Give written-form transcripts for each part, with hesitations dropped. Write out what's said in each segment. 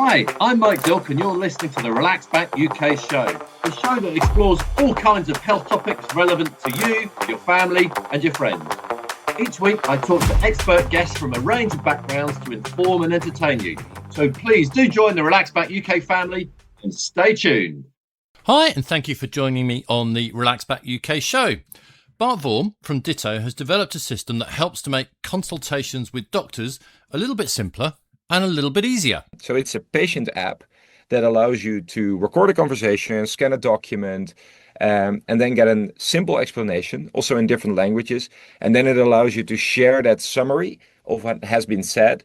Hi, I'm Mike Dilk, and you're listening to the Relax Back UK show, the show that explores all kinds of health topics relevant to you, your family, and your friends. Each week, I talk to expert guests from a range of backgrounds to inform and entertain you. So please do join the Relax Back UK family and stay tuned. Hi, and thank you for joining me on the Relax Back UK show. Bart Vorm from Ditto has developed a system that helps to make consultations with doctors a little bit simpler and a little bit easier. So it's a patient app that allows you to record a conversation, scan a document, and then get a simple explanation, also in different languages. And then it allows you to share that summary of what has been said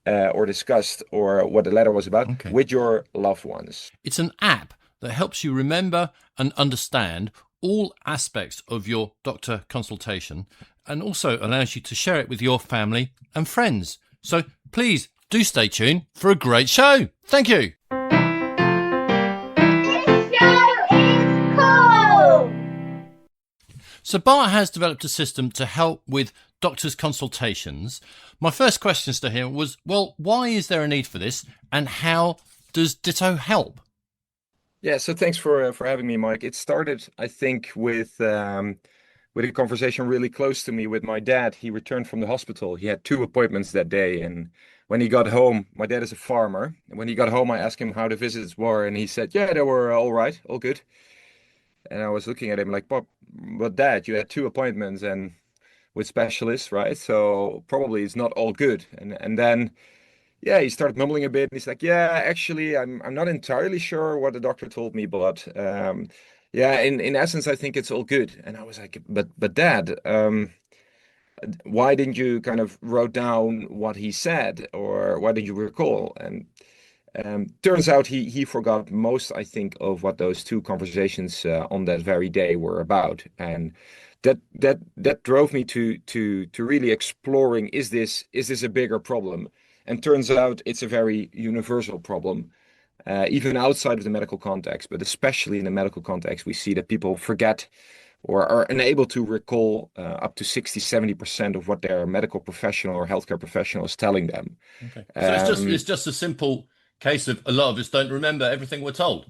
or discussed or what the letter was about with your loved ones. It's an app that helps you remember and understand all aspects of your doctor consultation and also allows you to share it with your family and friends. So please do stay tuned for a great show. Thank you. This show is cool! So Bart has developed a system to help with doctors' consultations. My first questions to him was, well, why is there a need for this and how does Ditto help? Yeah, so thanks for having me, Mike. It started, I think, with a conversation really close to me with my dad. He returned from the hospital. He had 2 appointments that day, and when he got home, my dad is a farmer. And when he got home, I asked him how the visits were, and he said, "Yeah, they were all right, all good." And I was looking at him like, "But Dad, you had 2 appointments and with specialists, right? So probably it's not all good." And then. Yeah, he started mumbling a bit. And he's like, "Yeah, actually, I'm not entirely sure what the doctor told me, but yeah, in essence, I think it's all good." And I was like, "But Dad, why didn't you kind of wrote down what he said, or why did you recall?" And turns out he forgot most, I think, of what those 2 conversations on that very day were about, and that drove me to really exploring: is this a bigger problem? And turns out it's a very universal problem, even outside of the medical context, but especially in the medical context, we see that people forget or are unable to recall up to 60-70% of what their medical professional or healthcare professional is telling them. Okay. So it's just a simple case of a lot of us don't remember everything we're told.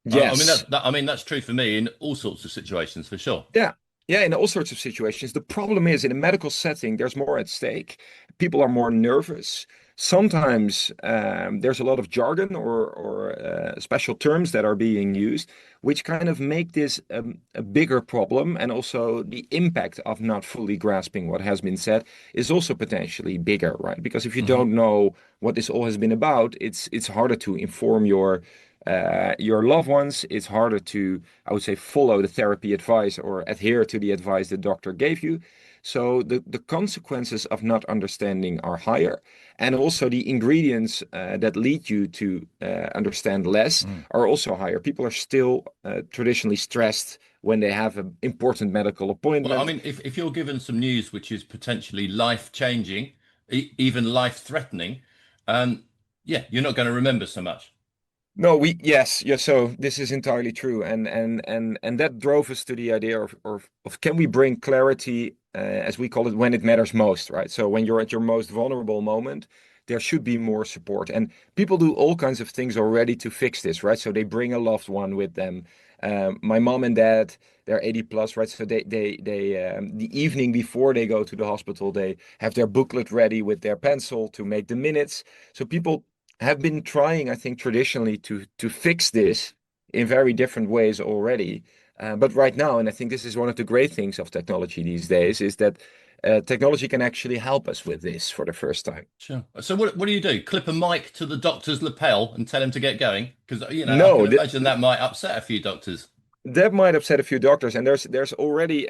Yes. I mean that's true for me in all sorts of situations, for sure. Yeah. Yeah, in all sorts of situations. The problem is in a medical setting, there's more at stake. People are more nervous. Sometimes there's a lot of jargon or special terms that are being used, which kind of make this a bigger problem. And also the impact of not fully grasping what has been said is also potentially bigger, right? Because if you don't know what this all has been about, it's harder to inform your loved ones. It's harder to, I would say, follow the therapy advice or adhere to the advice the doctor gave you. So the consequences of not understanding are higher. And also the ingredients that lead you to understand less are also higher. People are still traditionally stressed when they have an important medical appointment. Well, I mean, if you're given some news which is potentially life-changing, even life-threatening, yeah, you're not going to remember so much. No, yes. So this is entirely true, and that drove us to the idea of can we bring clarity, as we call it, when it matters most, right? So when you're at your most vulnerable moment, there should be more support, and people do all kinds of things already to fix this, right? So they bring a loved one with them. My mom and dad, they're 80 plus, right? So they the evening before they go to the hospital, they have their booklet ready with their pencil to make the minutes. So people have been trying, I think, traditionally to fix this in very different ways already. But right now, and I think this is one of the great things of technology these days, is that technology can actually help us with this for the first time. Sure. So what do you do? Clip a mic to the doctor's lapel and tell him to get going? Because, I No, can imagine that might upset a few doctors. that might upset a few doctors, and there's already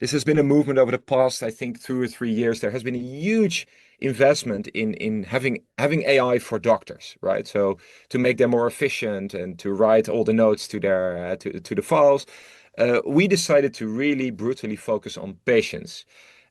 this has been a movement over the past, I think, 2 or 3 years. There has been a huge investment in having AI for doctors, right? So to make them more efficient and to write all the notes to their to the files, we decided to really brutally focus on patients.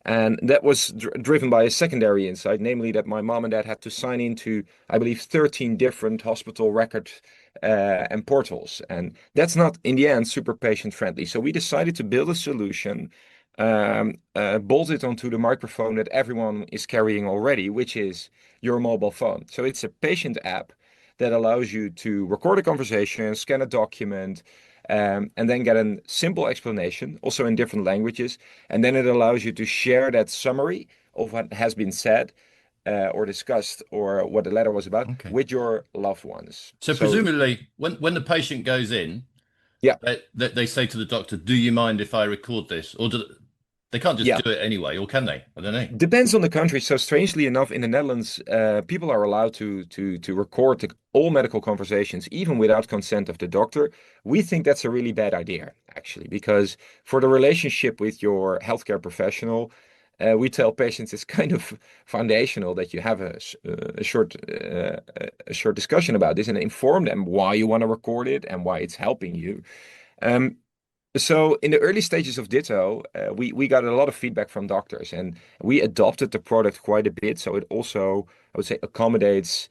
And that was driven by a secondary insight, namely that my mom and dad had to sign into, I believe, 13 different hospital records and portals. And that's not, in the end, super patient friendly. So we decided to build a solution, bolt it onto the microphone that everyone is carrying already, which is your mobile phone. So it's a patient app that allows you to record a conversation, scan a document, and then get a simple explanation, also in different languages. And then it allows you to share that summary of what has been said or discussed or what the letter was about Okay. with your loved ones. So presumably, when the patient goes in, Yeah. they say to the doctor, "Do you mind if I record this?" Or they can't just Yeah. do it anyway, or can they? I don't know. Depends on the country. So strangely enough, in the Netherlands, people are allowed to record all medical conversations, even without consent of the doctor. We think that's a really bad idea, actually, because for the relationship with your healthcare professional, we tell patients it's kind of foundational that you have a short discussion about this and inform them why you want to record it and why it's helping you. Um, so in the early stages of Ditto, we got a lot of feedback from doctors, and we adopted the product quite a bit. So it also, I would say, accommodates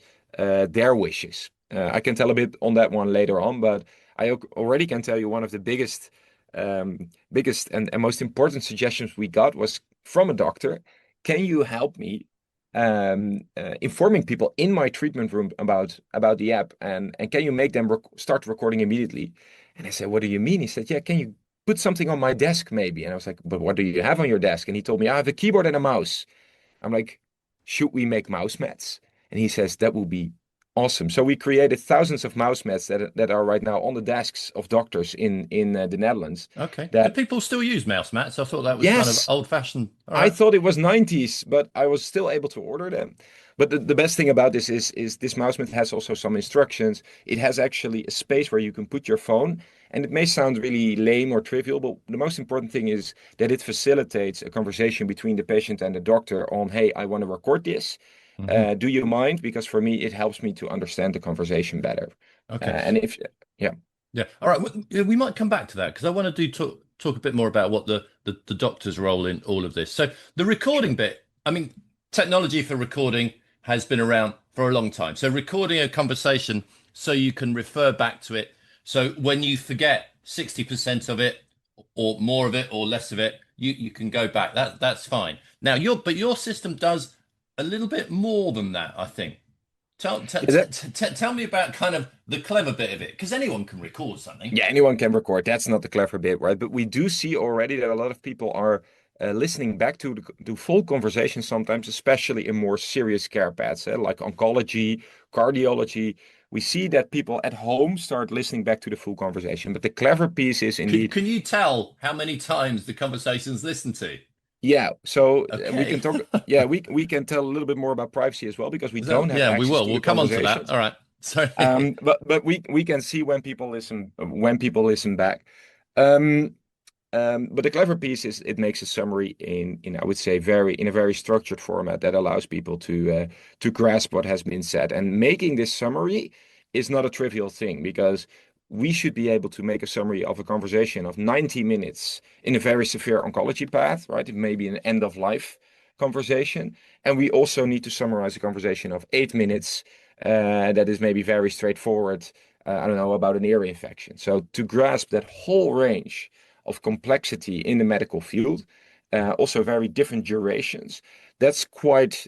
their wishes. I can tell a bit on that one later on, but already can tell you one of the biggest and most important suggestions we got was from a doctor. Can you help me informing people in my treatment room about the app, and can you make them start recording immediately? And I said, what do you mean? He said, yeah, can you put something on my desk maybe? And I was like, but what do you have on your desk? And he told me, I have a keyboard and a mouse. I'm like, should we make mouse mats? And he says, that would be awesome. So we created thousands of mouse mats that are right now on the desks of doctors in the Netherlands. Okay. Do That people still use mouse mats? I thought that was kind of yes, old-fashioned. All I right. thought it was 90s, but I was still able to order them. But the best thing about this is this mouse mat has also some instructions. It has actually a space where you can put your phone. And it may sound really lame or trivial, but the most important thing is that it facilitates a conversation between the patient and the doctor on, hey, I want to record this. Mhm. Do you mind? Because for me, it helps me to understand the conversation better. Okay. And if, yeah. Yeah. All right. We might come back to that because I want to talk a bit more about what the doctor's role in all of this. So the recording bit, I mean, technology for recording has been around for a long time. So recording a conversation so you can refer back to it. So when you forget 60% of it or more of it or less of it, you can go back. That's fine. Now your system does a little bit more than that, I think. Yeah, that, Tell me about kind of the clever bit of it, because anyone can record something. Yeah, anyone can record. That's not the clever bit, right? But we do see already that a lot of people are listening back to full conversations sometimes, especially in more serious care paths, like oncology, cardiology. We see that people at home start listening back to the full conversation. But the clever piece is indeed, Can you tell how many times the conversation's listened to? yeah. So we can Okay. talk. Yeah, we can tell a little bit more about privacy as well because we So don't have yeah, we access will. to We'll the come on to that. conversations. All right. Sorry. But we can see when people listen back. Um, but the clever piece is it makes a summary in I would say in a very structured format that allows people to grasp what has been said. And making this summary is not a trivial thing because we should be able to make a summary of a conversation of 90 minutes in a very severe oncology path, right? It may be an end of life conversation. And we also need to summarize a conversation of 8 minutes that is maybe very straightforward. I don't know about an ear infection. So to grasp that whole range of complexity in the medical field, also very different durations. That's quite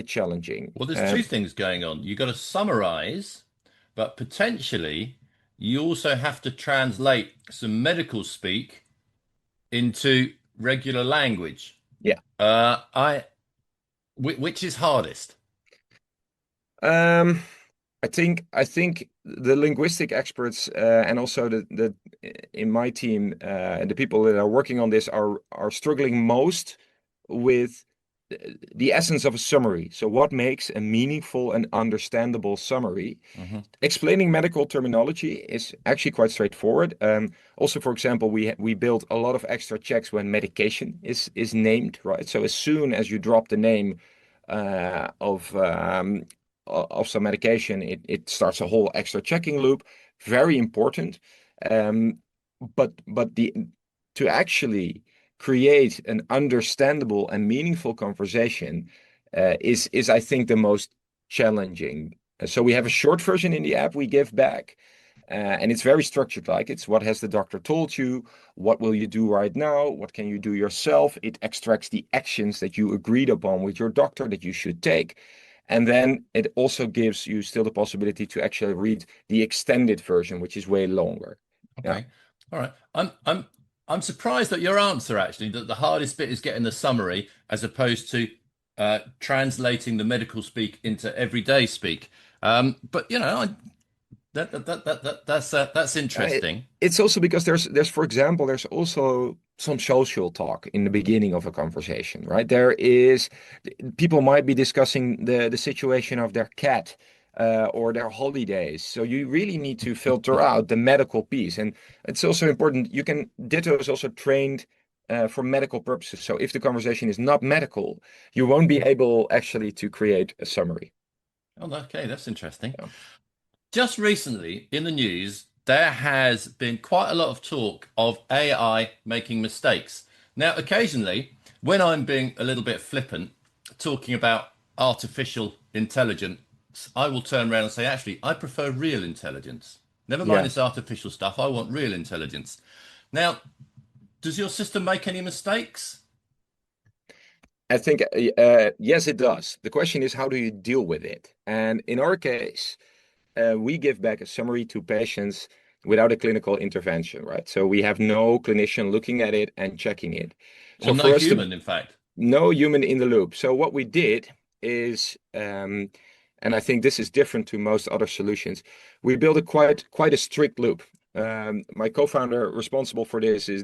challenging. Well, there's two things going on. You've got to summarize, but potentially you also have to translate some medical speak into regular language. Yeah. Which is hardest? Um, I think the linguistic experts and also the in my team and the people that are working on this are struggling most with the essence of a summary. So what makes a meaningful and understandable summary? Hmm. Explaining medical terminology is actually quite straightforward. Also, for example, we build a lot of extra checks when medication is named, right? So as soon as you drop the name uh, of um, of some medication, it starts a whole extra checking loop. Very important. Um, but the to actually create an understandable and meaningful conversation is I think the most challenging. So we have a short version in the app we give back. And it's very structured, like it's what has the doctor told you? What will you do right now? What can you do yourself? It extracts the actions that you agreed upon with your doctor that you should take. And then it also gives you still the possibility to actually read the extended version, which is way longer. Okay. All right. I'm surprised at your answer actually, that the hardest bit is getting the summary as opposed to translating the medical speak into everyday speak. But you know, that's interesting. It's also because there's for example, there's also some social talk in the beginning of a conversation, right? There is people might be discussing the situation of their cat or their holidays. So you really need to filter out the medical piece. And it's also important. Ditto is also trained for medical purposes. So if the conversation is not medical, you won't be able actually to create a summary. Oh, okay, that's interesting. Yeah. Just recently in the news, there has been quite a lot of talk of AI making mistakes. Now, occasionally, when I'm being a little bit flippant, talking about artificial intelligence, I will turn around and say, actually, I prefer real intelligence. Never mind Yeah. this artificial stuff. I want real intelligence. Now, does your system make any mistakes? I think yes, it does. The question is, how do you deal with it? And in our case, we give back a summary to patients without a clinical intervention, right? So we have no clinician looking at it and checking it. Or So no for us to, human, in fact. no human in the loop. So what we did is, and I think this is different to most other solutions, we built a quite a strict loop. My co-founder responsible for this is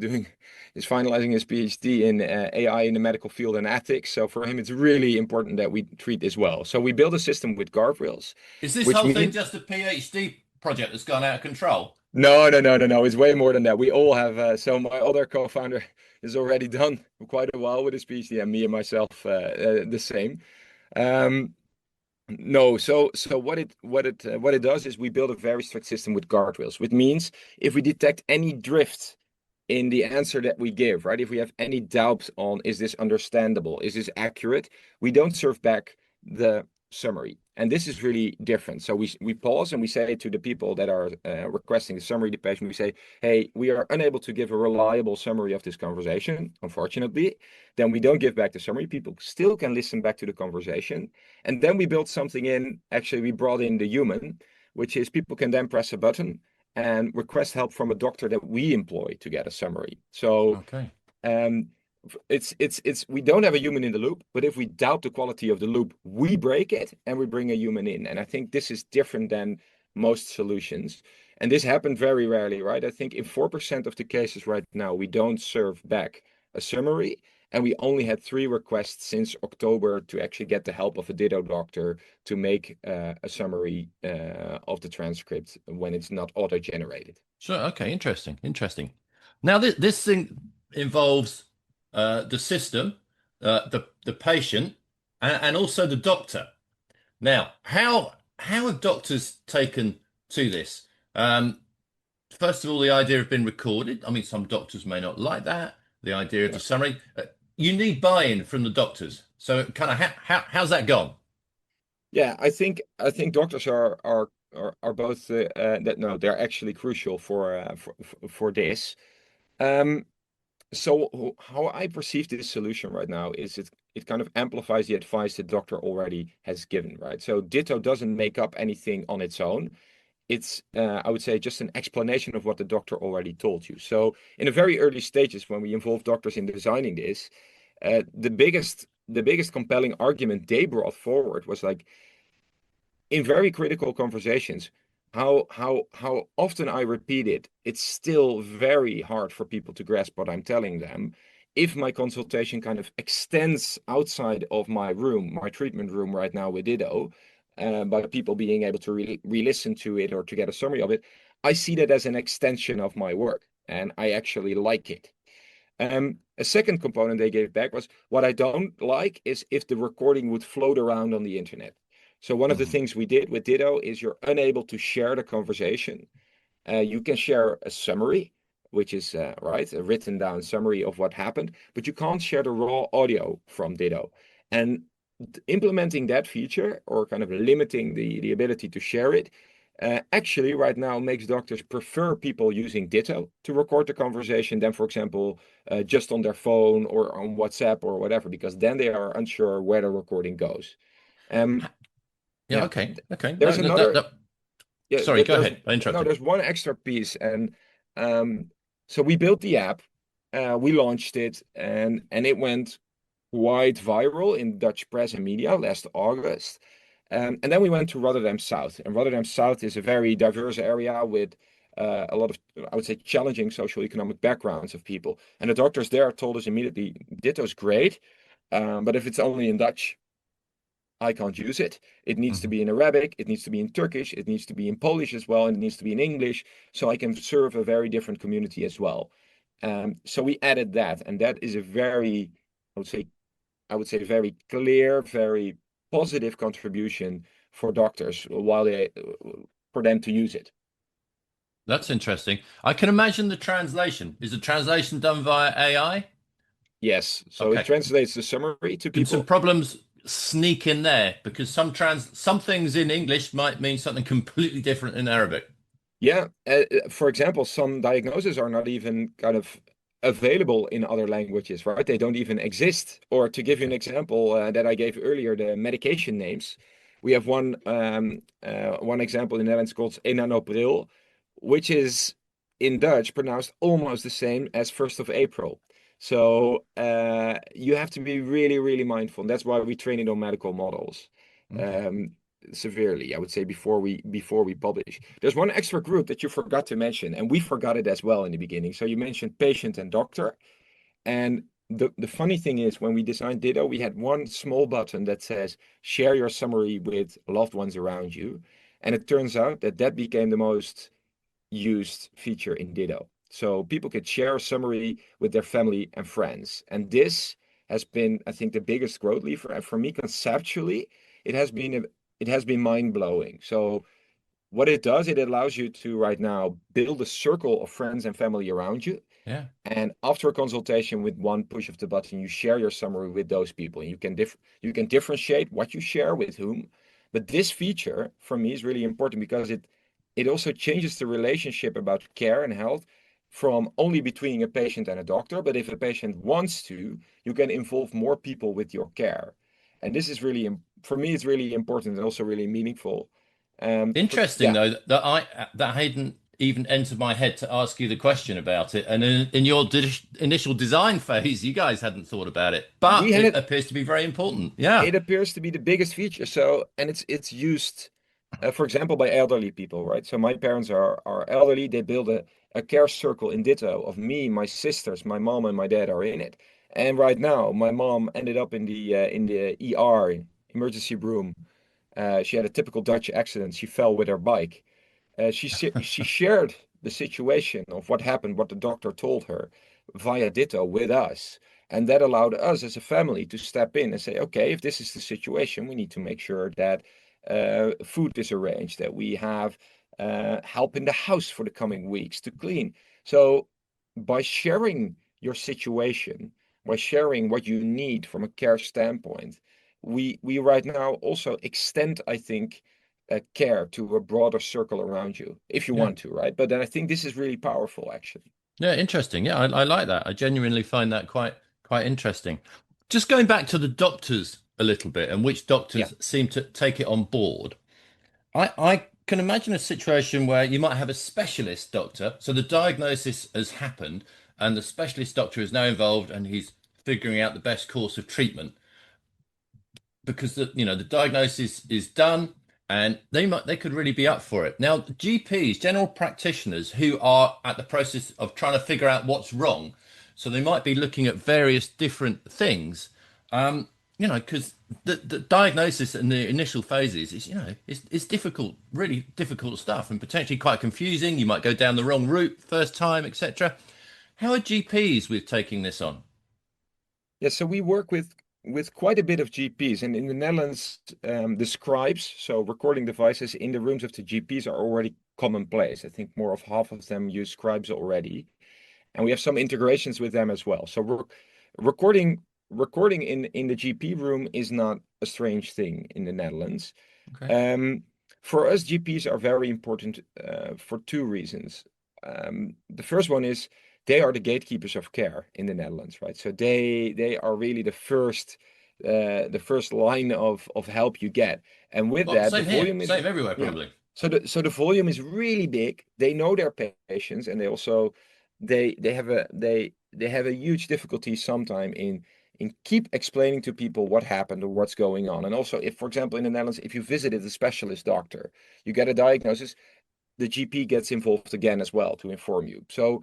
finalizing his PhD in AI in the medical field and ethics. So for him, it's really important that we treat this well. So we build a system with guardrails, Is this which whole thing means just a PhD project that's gone out of control? no. It's way more than that. We all have. So my other co-founder is already done quite a while with his PhD, and me and myself the same. Um, no, so what it does is we build a very strict system with guardrails, which means if we detect any drift in the answer that we give, right? If we have any doubt on is this understandable, is this accurate, we don't serve back the summary. And this is really different. So we pause and we say to the people that are requesting the summary, the patient, we say, hey, we are unable to give a reliable summary of this conversation, unfortunately. Then we don't give back the summary. People still can listen back to the conversation. And then we built something in, actually, we brought in the human, which is people can then press a button and request help from a doctor that we employ to get a summary. So Okay. it's we don't have a human in the loop, but if we doubt the quality of the loop, we break it and we bring a human in. And I think this is different than most solutions. And this happened very rarely, right? I think in 4% of the cases right now, we don't serve back a summary. And we only had 3 requests since October to actually get the help of a Ditto doctor to make a summary of the transcript when it's not auto-generated. Sure. Okay. Interesting. Now, this thing involves the system, the patient, and also the doctor. Now, how have doctors taken to this? First of all, the idea of being recorded. I mean, some doctors may not like that. The idea of the summary. You need buy-in from the doctors. So, kind of, how's that gone? Yeah, I think doctors are both that no, they're actually crucial for this. So how I perceive this solution right now is it kind of amplifies the advice the doctor already has given, right? So Ditto doesn't make up anything on its own. It's I would say just an explanation of what the doctor already told you. So in the very early stages when we involved doctors in designing this, the biggest compelling argument they brought forward was like in very critical conversations, how often I repeat it, it's still very hard for people to grasp what I'm telling them. If my consultation kind of extends outside of my room, my treatment room right now with Ditto, by people being able to re-listen to it or to get a summary of it, I see that as an extension of my work, and I actually like it. A second component they gave back was what I don't like is if the recording would float around on the internet. So one of the things we did with Ditto is you're unable to share the conversation. You can share a summary, which is right, a written down summary of what happened, but you can't share the raw audio from Ditto. And implementing that feature or kind of limiting the ability to share it actually right now makes doctors prefer people using Ditto to record the conversation than, for example, just on their phone or on WhatsApp or whatever, because then they are unsure where the recording goes. Yeah. Yeah. Okay. Okay. No, There's another. Yeah, Sorry, go there's ahead. I no, interrupted. there's one extra piece, and so we built the app, we launched it, and it went quite viral in Dutch press and media last August. And then we went to Rotterdam South, and Rotterdam South is a very diverse area with a lot of, I would say, challenging social economic backgrounds of people. And the doctors there told us immediately, Ditto's great, but if it's only in Dutch, I can't use it. It needs to Mhm. be in Arabic, it needs to be in Turkish, it needs to be in Polish as well, and it needs to be in English, so I can serve a very different community as well. So we added that, and that is a very, I would say, very clear, very positive contribution for doctors while they for them to use it. That's interesting. I can imagine the translation. Is the translation done via AI? Yes, so it Okay. translates the summary to Can some people. problems sneak in there? Because some things in English might mean something completely different in Arabic. Yeah, for example, some diagnoses are not even kind of available in other languages, right? They don't even exist. Or to give you an Okay. example that I gave earlier, the medication names. We have one example in the Netherlands called enanopril, which is in Dutch pronounced almost the same as 1st of April. So you have to be really, really mindful. And that's why we train it on medical models. Okay. Um, Severely, I would say, before we publish. There's one extra group that you forgot to mention, and we forgot it as well in the beginning. So you mentioned patient and doctor. And the funny thing is, when we designed Ditto, we had one small button that says share your summary with loved ones around you. And it turns out that that became the most used feature in Ditto. So people could share a summary with their family and friends. And this has been, I think, the biggest growth lever. And for me, conceptually, it has been mind-blowing. So what it does, it allows you to right now build a circle of friends and family around you. Yeah. And after a consultation with one push of the button, you share your summary with those people. And you can differentiate what you share with whom. But this feature for me is really important because it also changes the relationship about care and health from only between a patient and a doctor. But if a patient wants to, you can involve more people with your care. And this is really, for me, it's really important and also really meaningful. Interesting Yeah, though that hadn't even entered my head to ask you the question about it. And in your initial design phase, you guys hadn't thought about it, we but had it it. appears to be very important. Yeah. It appears to be the biggest feature. So, and it's used, for example, by elderly people, right? So my parents are elderly. They build a care circle in Ditto of me, my sisters, my mom, and my dad are in it. And right now, my mom ended up in the ER emergency room. She had a typical Dutch accident. She fell with her bike. She shared the situation of what happened, what the doctor told her via Ditto with us. And that allowed us as a family to step in and say, okay, if this is the situation, we need to make sure that food is arranged, that we have help in the house for the coming weeks to clean. So by sharing your situation, by sharing what you need from a care standpoint, we right now also extend, I think, care to a broader circle around you if you Yeah. want to, right? But then I think this is really powerful, actually. Yeah, interesting. Yeah, I like that. I genuinely find that quite interesting. Just going back to the doctors a little bit and which Yeah. doctors seem to take it on board. I can imagine a situation where you might have a specialist doctor. So the diagnosis has happened and the specialist doctor is now involved and he's figuring out the best course of treatment because the diagnosis is done and they could really be up for it. Now, GPs, general practitioners who are at the process of trying to figure out what's wrong, so they might be looking at various different things. Because the diagnosis in the initial phases is, it's difficult, really difficult stuff, and potentially quite confusing. You might go down the wrong route first time, etc. How are GPs with taking this on? Yeah, so we work with quite a bit of GPs, and in the Netherlands, the scribes, so recording devices in the rooms of the GPs are already commonplace. I think more of half of them use scribes already, and we have some integrations with them as well. So recording recording in the GP room is not a strange thing in the Netherlands. Okay. For us, GPs are very important for two reasons. The first one is they are the gatekeepers of care in the Netherlands, right? So they are really the first the first line of help you get. And with Well, that, the same here, volume is same everywhere, yeah. probably. So the volume is really big. They know their patients, and they also they have a huge difficulty sometime in keep explaining to people what happened or what's going on. And also, if, for example, in the Netherlands, if you visited a specialist doctor, you get a diagnosis, the GP gets involved again as well to inform you. So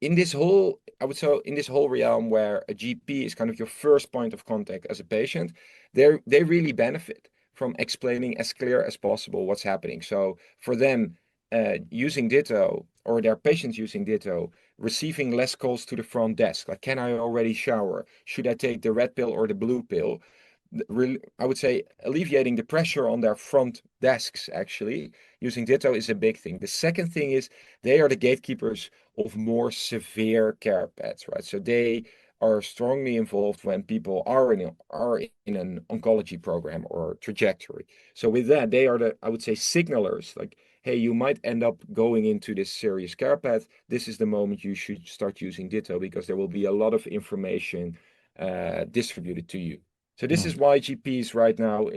in this whole, I would say, in this whole realm where a GP is kind of your first point of contact as a patient, they really benefit from explaining as clear as possible what's happening. So for them, using Ditto or their patients using Ditto, receiving less calls to the front desk, like, can I already shower? Should I take the red pill or the blue pill? I would say alleviating the pressure on their front desks, actually, using Ditto is a big thing. The second thing is they are the gatekeepers of more severe care paths, right? So they are strongly involved when people are in an oncology program or trajectory. So with that, they are the, I would say, signalers, like, hey, you might end up going into this serious care path. This is the moment you should start using Ditto, because there will be a lot of information distributed to you. So this is why GPs right now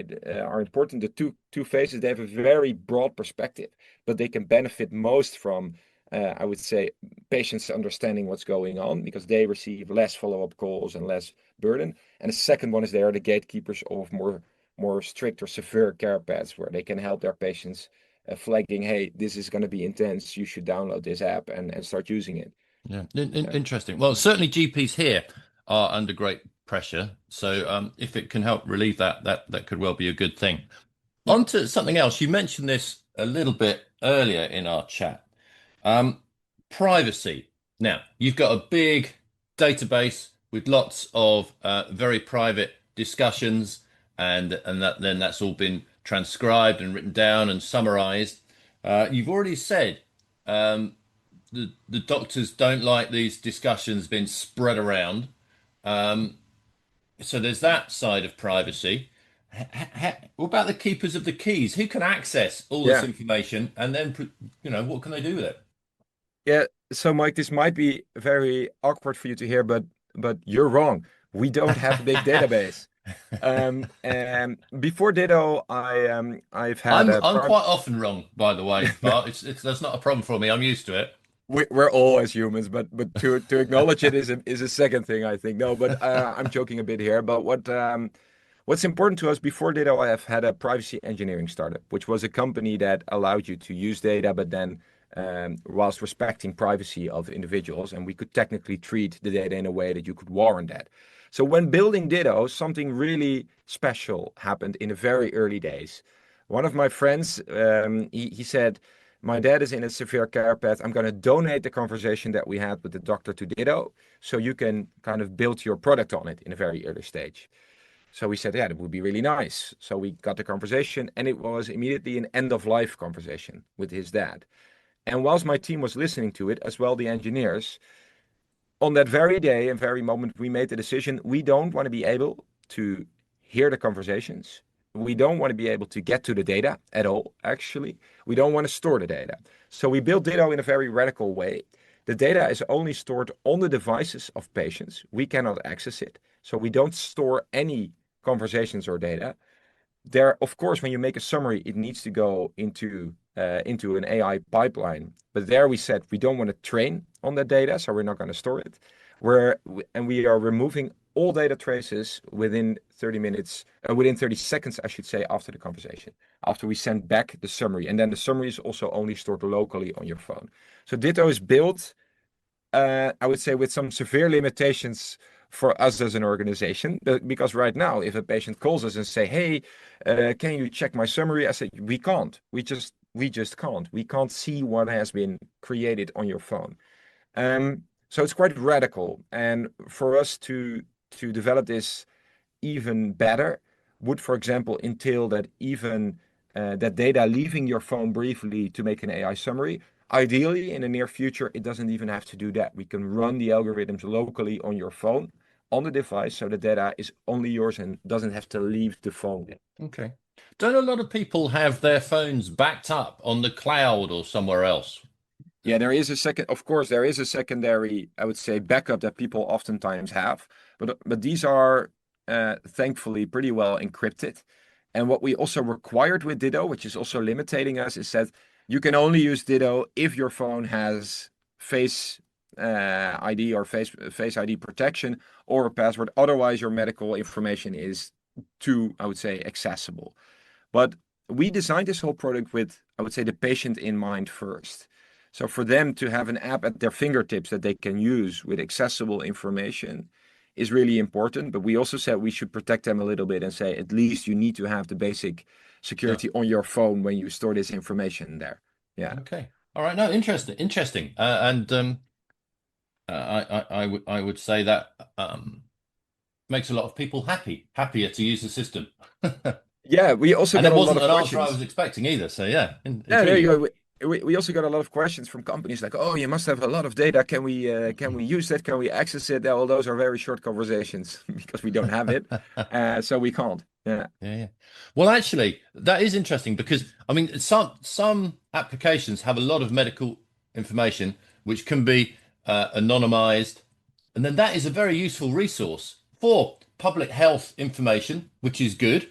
are important. The two phases, they have a very broad perspective, but they can benefit most from, I would say, patients understanding what's going on, because they receive less follow-up calls and less burden. And the second one is they are the gatekeepers of more strict or severe care paths, where they can help their patients flagging, hey, this is going to be intense. You should download this app and start using it. Yeah, interesting. Well, certainly GPs here are under great pressure. So if it can help relieve that could well be a good thing. Yeah. On to something else. You mentioned this a little bit earlier in our chat. Privacy. Now, you've got a big database with lots of very private discussions, and that's all been transcribed and written down and summarized. You've already said the doctors don't like these discussions being spread around. So there's that side of privacy. What about the keepers of the keys? Who can access all this Yeah. information, and then what can they do with it? Yeah. So Mike, this might be very awkward for you to hear, but you're wrong. We don't have a big database. And before Ditto, I've had I'm quite often wrong, by the way, but it's that's not a problem for me. I'm used to it. we're all as humans, but to acknowledge it is a second thing, I think. No, but I'm joking a bit here. But what's important to us, before Ditto, I have had a privacy engineering startup, which was a company that allowed you to use data, but then whilst respecting privacy of individuals, and we could technically treat the data in a way that you could warrant that. So when building Ditto, something really special happened in the very early days. One of my friends, he said, my dad is in a severe care path. I'm going to donate the conversation that we had with the doctor to Ditto, so you can kind of build your product on it in a very early stage. So we said, yeah, that would be really nice. So we got the conversation, and it was immediately an end of life conversation with his dad. And whilst my team was listening to it, as well the engineers, on that very day and very moment, we made the decision, we don't want to be able to hear the conversations. We don't want to be able to get to the data at all, actually. We don't want to store the data. So we built Ditto in a very radical way. The data is only stored on the devices of patients. We cannot access it. So we don't store any conversations or data. There, of course, when you make a summary, it needs to go into an AI pipeline. But there we said we don't want to train on that data, so we're not going to store it. We are removing all data traces within 30 minutes, within 30 seconds, I should say, after the conversation, after we send back the summary. And then the summary is also only stored locally on your phone. So Ditto is built, I would say, with some severe limitations for us as an organization, because right now, if a patient calls us and say, hey, can you check my summary? I say, we can't. We just can't. We can't see what has been created on your phone. So it's quite radical. And for us to develop this even better would, for example, entail that even that data leaving your phone briefly to make an AI summary. Ideally, in the near future, it doesn't even have to do that. We can run the algorithms locally on your phone, on the device, so the data is only yours and doesn't have to leave the phone. Okay. Don't a lot of people have their phones backed up on the cloud or somewhere else? Yeah, there is a secondary, I would say, backup that people oftentimes have, but these are thankfully pretty well encrypted. And what we also required with Ditto, which is also limiting us, is that you can only use Ditto if your phone has Face ID or Face ID protection or a password. Otherwise, your medical information is too, I would say, accessible. But we designed this whole product with, I would say, the patient in mind first. So for them to have an app at their fingertips that they can use with accessible information is really important. But we also said we should protect them a little bit and say, at least you need to have the basic security on your phone when you store this information there. Yeah. Okay. All right. No, interesting. I would say that makes a lot of people happier to use the system. Yeah, we also And got it a lot wasn't of an answer I questions. was expecting either. So yeah, Yeah, there intriguing. you go. We also got a lot of questions from companies like, oh, you must have a lot of data. Can we use that? Can we access it? Well, those are very short conversations because we don't have it, so we can't. Yeah. Yeah. Well, actually, that is interesting because I mean, some applications have a lot of medical information which can be anonymized, and then that is a very useful resource for public health information, which is good,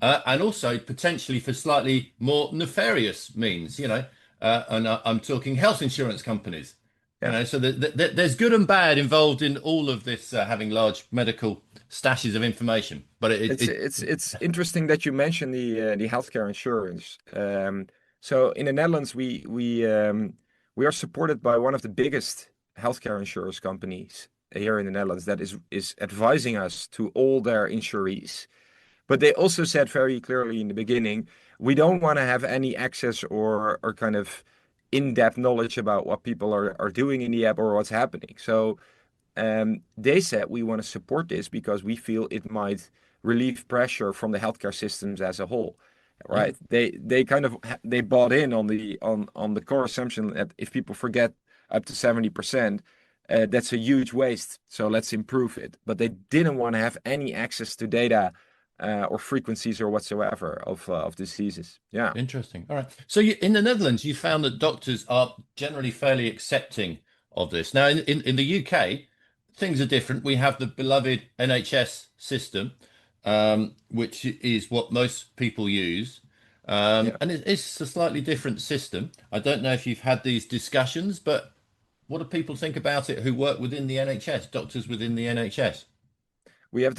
and also potentially for slightly more nefarious means. And I'm talking health insurance companies. Yeah. So there's good and bad involved in all of this, having large medical stashes of information. But It's interesting that you mentioned the healthcare insurance. So in the Netherlands, we are supported by one of the biggest healthcare insurance companies here in the Netherlands that is advising us to all their insurees. But they also said very clearly in the beginning, we don't want to have any access or kind of in-depth knowledge about what people are doing in the app or what's happening. So they said we want to support this because we feel it might relieve pressure from the healthcare systems as a whole, right? They kind of they bought in on the core assumption that if people forget up to 70%, that's a huge waste. So let's improve it. But they didn't want to have any access to data or frequencies or whatsoever of diseases. Yeah. Interesting. All right. So in the Netherlands, you found that doctors are generally fairly accepting of this. Now, in the UK, things are different. We have the beloved NHS system, which is what most people use. Yeah. And it's a slightly different system. I don't know if you've had these discussions, but what do people think about it who work within the NHS, doctors within the NHS? We are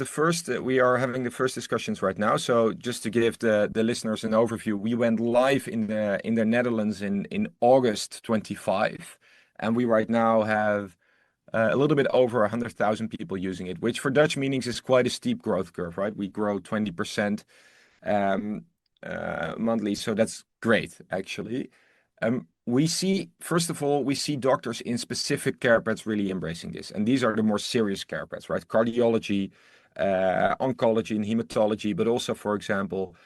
having the first discussions right now. So just to give the listeners an overview, we went live in the Netherlands in August 25, and we right now have a little bit over 100,000 people using it, which for Dutch meanings is quite a steep growth curve, right? We grow 20% monthly, so that's great actually. First of all, we see doctors in specific care paths really embracing this. And these are the more serious care paths, right? Cardiology, oncology, and hematology, but also, for example,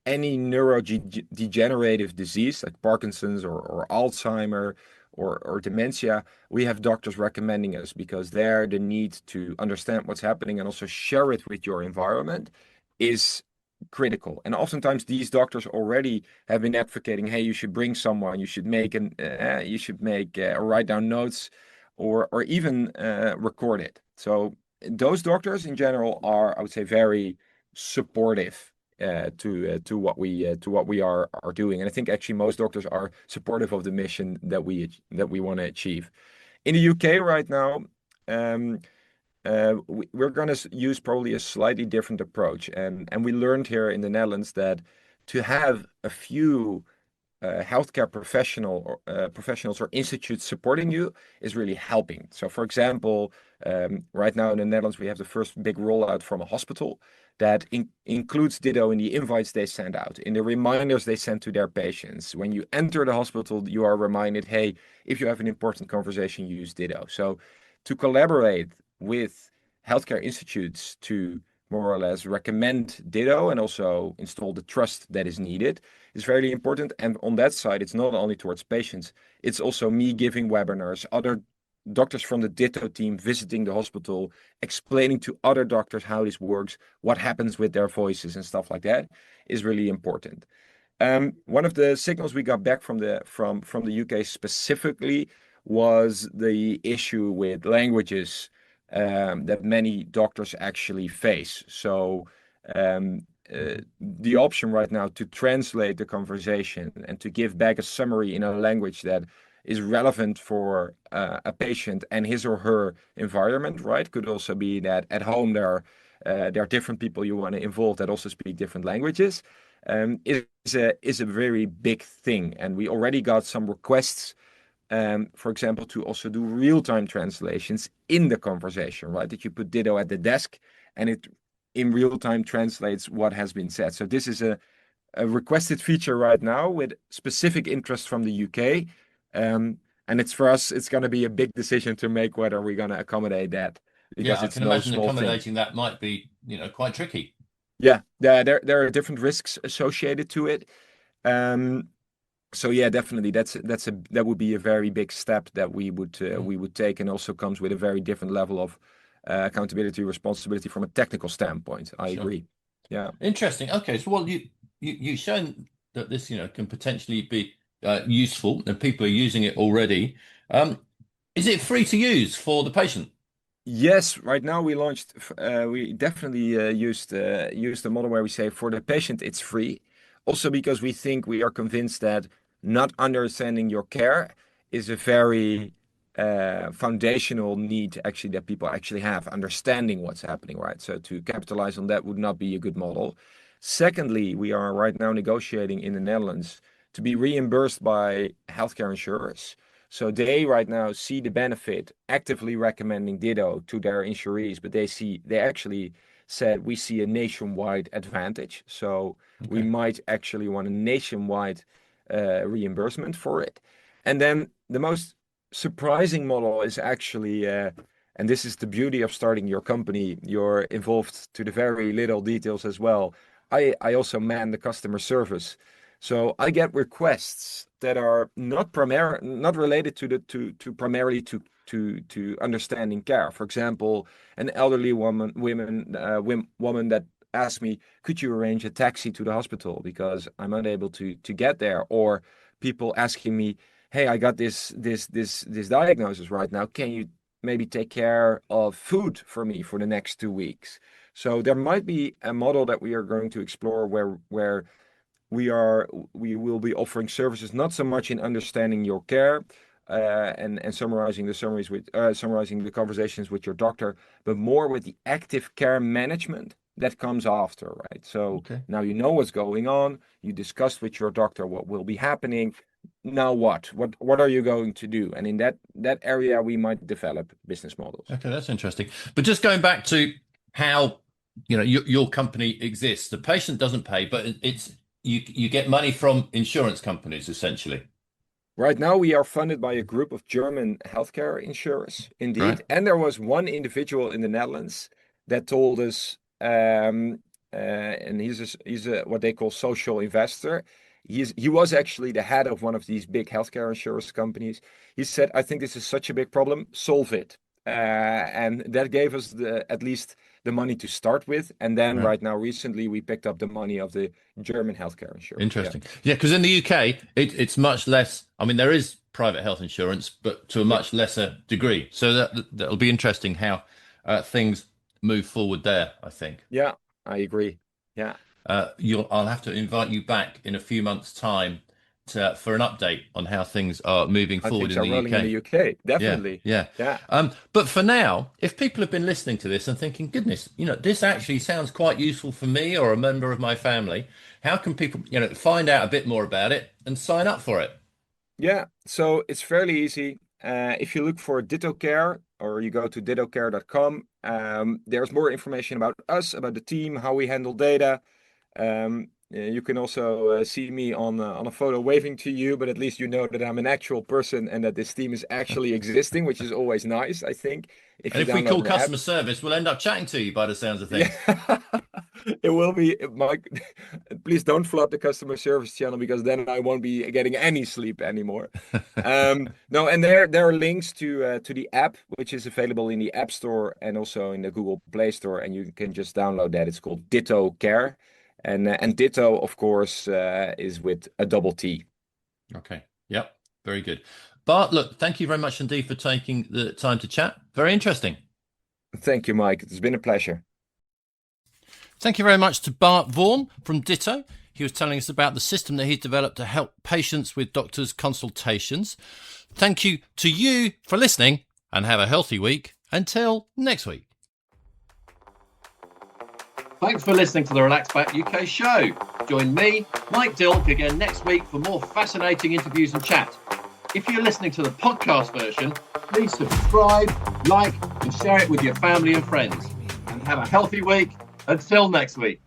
any neurodegenerative disease like Parkinson's or Alzheimer or dementia. We have doctors recommending us because there the need to understand what's happening and also share it with your environment is critical. And oftentimes these doctors already have been advocating, hey, you should bring someone, you should write down notes or even record it. So those doctors in general are, I would say, very supportive to what we are doing. And I think actually most doctors are supportive of the mission that we want to achieve. In the UK right now, we're going to use probably a slightly different approach. And we learned here in the Netherlands that to have a few healthcare professionals or institutes supporting you is really helping. So, for example, right now in the Netherlands, we have the first big rollout from a hospital that includes Ditto in the invites they send out, in the reminders they send to their patients. When you enter the hospital, you are reminded, hey, if you have an important conversation, use Ditto. So to collaborate with healthcare institutes to more or less recommend Ditto and also install the trust that is needed is very important. And on that side, it's not only towards patients, it's also me giving webinars, other doctors from the Ditto team visiting the hospital, explaining to other doctors how this works, what happens with their voices and stuff like that is really important. One of the signals we got back from the UK specifically was the issue with languages that many doctors actually face. So the option right now to translate the conversation and to give back a summary in a language that is relevant for a patient and his or her environment, right? Could also be that at home there are different people you want to involve that also speak different languages. Is a very big thing, and we already got some requests, for example, to also do real-time translations in the conversation, right? That you put Ditto at the desk and it in real time translates what has been said. So this is a requested feature right now with specific interest from the UK. And it's for us, it's going to be a big decision to make whether we're going to accommodate that, because I it's can no imagine small thing. accommodating that might be, quite tricky. Yeah, there are different risks associated to it. So yeah, definitely that would be a very big step that we would take, and also comes with a very different level of accountability, responsibility from a technical standpoint. I agree. Yeah. Interesting. Okay, so well, you've shown that this can potentially be useful, and people are using it already. Is it free to use for the patient? Yes, right now we definitely used the model where we say for the patient it's free. Also because we think, we are convinced that not understanding your care is a very foundational need actually that people actually have, understanding what's happening, right? So to capitalize on that would not be a good model. Secondly, we are right now negotiating in the Netherlands to be reimbursed by healthcare insurers. So they right now see the benefit, actively recommending Ditto to their insurees, but they actually said we see a nationwide advantage. So we might actually want a nationwide reimbursement for it. And then the most surprising model is actually, and this is the beauty of starting your company, you're involved to the very little details as well. I also man the customer service. So I get requests that are not related to primarily to understanding care. For example, an elderly woman that asked me, could you arrange a taxi to the hospital because I'm unable to get there? Or people asking me, hey, I got this diagnosis right now. Can you maybe take care of food for me for the next 2 weeks? So there might be a model that we are going to explore where we will be offering services not so much in understanding your care and summarizing the conversations with your doctor, but more with the active care management that comes after, right? So now you know what's going on. You discussed with your doctor what will be happening. Now what are you going to do? And in that area, we might develop business models. Okay, that's interesting. But just going back to how your company exists, the patient doesn't pay, but it's you get money from insurance companies essentially. Right now, we are funded by a group of German healthcare insurers, indeed. Right. And there was one individual in the Netherlands that told us, and he's a what they call social investor. He was actually the head of one of these big healthcare insurance companies. He said, I think this is such a big problem, solve it. And that gave us at least the money to start with. And then right now, recently, we picked up the money of the German healthcare insurance. Interesting. Yeah, because in the UK, it's much less. I mean, there is private health insurance, but to a much lesser degree. So that'll be interesting how things move forward there, I think. Yeah, I agree. Yeah. I'll have to invite you back in a few months' time for an update on how things are moving forward in the UK. In the UK, definitely. Yeah. But for now, if people have been listening to this and thinking, goodness, this actually sounds quite useful for me or a member of my family, how can people, find out a bit more about it and sign up for it? Yeah, so it's fairly easy. If you look for Ditto Care or you go to dittocare.com, there's more information about us, about the team, how we handle data. You can also see me on a photo waving to you, but at least you know that I'm an actual person and that this team is actually existing, which is always nice, I think. If we call customer service, we'll end up chatting to you by the sounds of things. Yeah. It will be, Mike. Please don't flood the customer service channel because then I won't be getting any sleep anymore. No, and there are links to the app, which is available in the App Store and also in the Google Play Store, and you can just download that. It's called Ditto Care. And Ditto, of course, is with a double T. Okay. Yep. Very good. Bart, look, thank you very much indeed for taking the time to chat. Very interesting. Thank you, Mike. It's been a pleasure. Thank you very much to Bart Vaughan from Ditto. He was telling us about the system that he's developed to help patients with doctors' consultations. Thank you to you for listening, and have a healthy week. Until next week. Thanks for listening to the Relax Back UK show. Join me, Mike Dilk, again next week for more fascinating interviews and chat. If you're listening to the podcast version, please subscribe, like, and share it with your family and friends. And have a healthy week. Until next week.